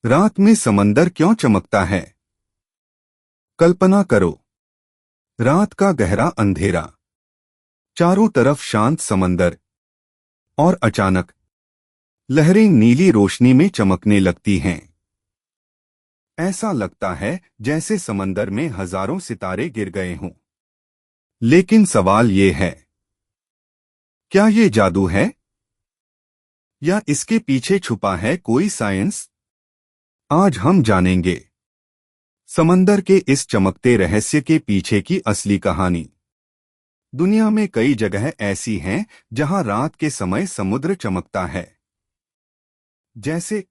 रात में समंदर क्यों चमकता है? कल्पना करो, रात का गहरा अंधेरा, चारों तरफ शांत समंदर, और अचानक लहरें नीली रोशनी में चमकने लगती हैं। ऐसा लगता है जैसे समंदर में हजारों सितारे गिर गए हों। लेकिन सवाल ये है, क्या ये जादू है या इसके पीछे छुपा है कोई साइंस? आज हम जानेंगे समंदर के इस चमकते रहस्य के पीछे की असली कहानी। दुनिया में कई जगह ऐसी हैं जहां रात के समय समुद्र चमकता है, जैसे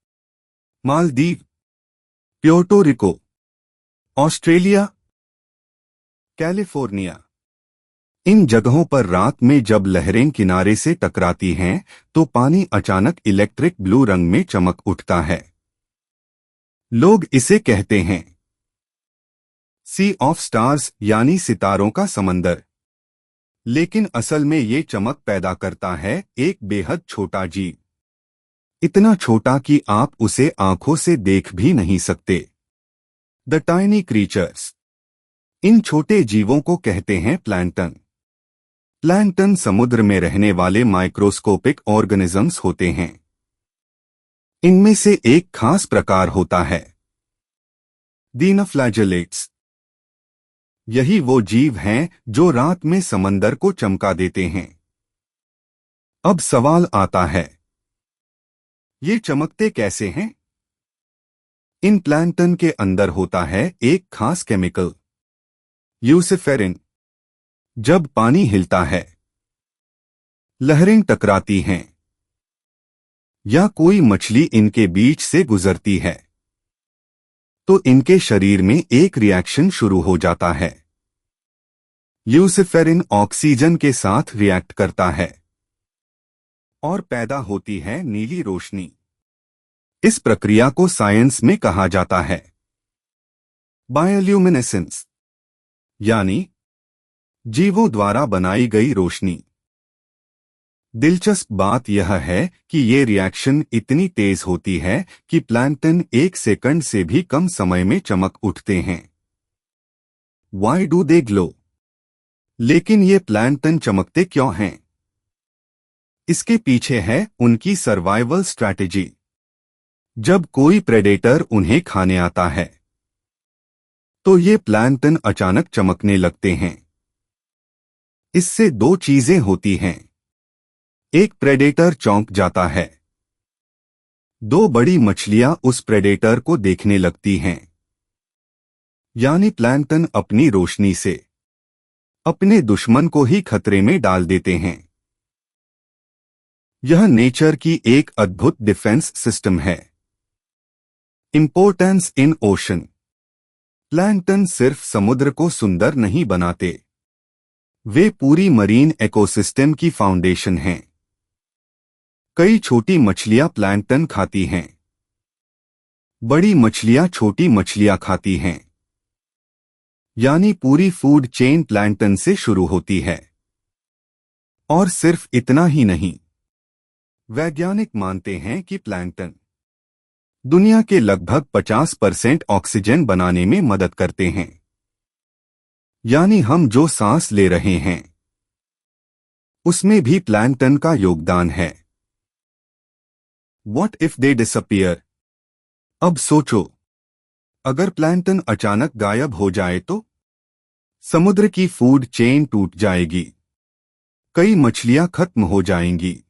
Maldives, Puerto Rico, Australia, California. इन जगहों पर रात में जब लहरें किनारे से टकराती हैं तो पानी अचानक इलेक्ट्रिक ब्लू रंग में चमक उठता है। लोग इसे कहते हैं सी ऑफ स्टार्स, यानी सितारों का समंदर। लेकिन असल में ये चमक पैदा करता है एक बेहद छोटा जीव, इतना छोटा कि आप उसे आंखों से देख भी नहीं सकते। The tiny creatures. इन छोटे जीवों को कहते हैं प्लैंकटन। प्लैंकटन समुद्र में रहने वाले माइक्रोस्कोपिक ऑर्गेनिजम्स होते हैं। इनमें से एक खास प्रकार होता है डीनोफ्लैजेलेट्स। यही वो जीव हैं जो रात में समंदर को चमका देते हैं। अब सवाल आता है, ये चमकते कैसे हैं? इन प्लैंकटन के अंदर होता है एक खास केमिकल, ल्यूसिफेरिन। जब पानी हिलता है, लहरें टकराती हैं, या कोई मछली इनके बीच से गुजरती है, तो इनके शरीर में एक रिएक्शन शुरू हो जाता है। ल्यूसिफेरिन ऑक्सीजन के साथ रिएक्ट करता है और पैदा होती है नीली रोशनी। इस प्रक्रिया को साइंस में कहा जाता है बायोल्यूमिनेसेंस, यानी जीवों द्वारा बनाई गई रोशनी। दिलचस्प बात यह है कि ये रिएक्शन इतनी तेज होती है कि प्लैंकटन 1 सेकंड से भी कम समय में चमक उठते हैं। Why do they glow? लेकिन ये प्लैंकटन चमकते क्यों हैं? इसके पीछे है उनकी सर्वाइवल स्ट्रैटेजी। जब कोई प्रेडेटर उन्हें खाने आता है, तो ये प्लैंकटन अचानक चमकने लगते हैं। इससे दो चीजें होती हैं, एक प्रेडेटर चौंक जाता है, दो बड़ी मछलियां उस प्रेडेटर को देखने लगती हैं। यानी प्लैंकटन अपनी रोशनी से अपने दुश्मन को ही खतरे में डाल देते हैं। यह नेचर की एक अद्भुत डिफेंस सिस्टम है। Importance in ocean. प्लैंकटन सिर्फ समुद्र को सुंदर नहीं बनाते, वे पूरी मरीन इकोसिस्टम की फाउंडेशन हैं। कई छोटी मछलियां प्लैंकटन खाती हैं, बड़ी मछलियां छोटी मछलियां खाती हैं। यानी पूरी फूड चेन प्लैंकटन से शुरू होती है। और सिर्फ इतना ही नहीं, वैज्ञानिक मानते हैं कि प्लैंकटन दुनिया के लगभग 50% ऑक्सीजन बनाने में मदद करते हैं। यानी हम जो सांस ले रहे हैं, उसमें भी प्लैंकटन का योगदान है। What if they disappear? अब सोचो, अगर प्लैंकटन अचानक गायब हो जाए तो समुद्र की फूड चेन टूट जाएगी, कई मछलियां खत्म हो जाएंगी,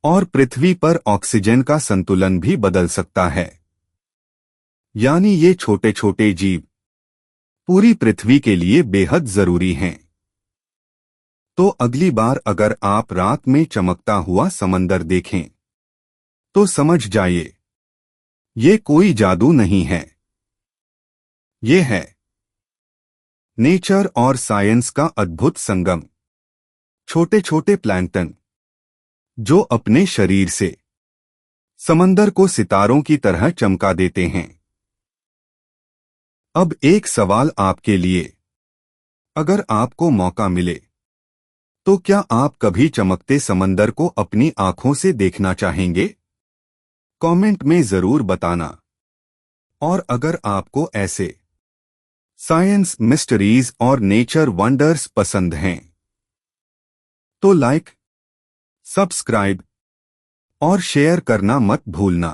और पृथ्वी पर ऑक्सीजन का संतुलन भी बदल सकता है। यानी ये छोटे छोटे जीव पूरी पृथ्वी के लिए बेहद जरूरी हैं। तो अगली बार अगर आप रात में चमकता हुआ समंदर देखें, तो समझ जाइए, ये कोई जादू नहीं है, ये है नेचर और साइंस का अद्भुत संगम। छोटे छोटे प्लैंकटन जो अपने शरीर से समंदर को सितारों की तरह चमका देते हैं। अब एक सवाल आपके लिए, अगर आपको मौका मिले तो क्या आप कभी चमकते समंदर को अपनी आंखों से देखना चाहेंगे? कमेंट में जरूर बताना। और अगर आपको ऐसे साइंस मिस्टरीज और नेचर वंडर्स पसंद हैं तो लाइक, सब्सक्राइब और शेयर करना मत भूलना।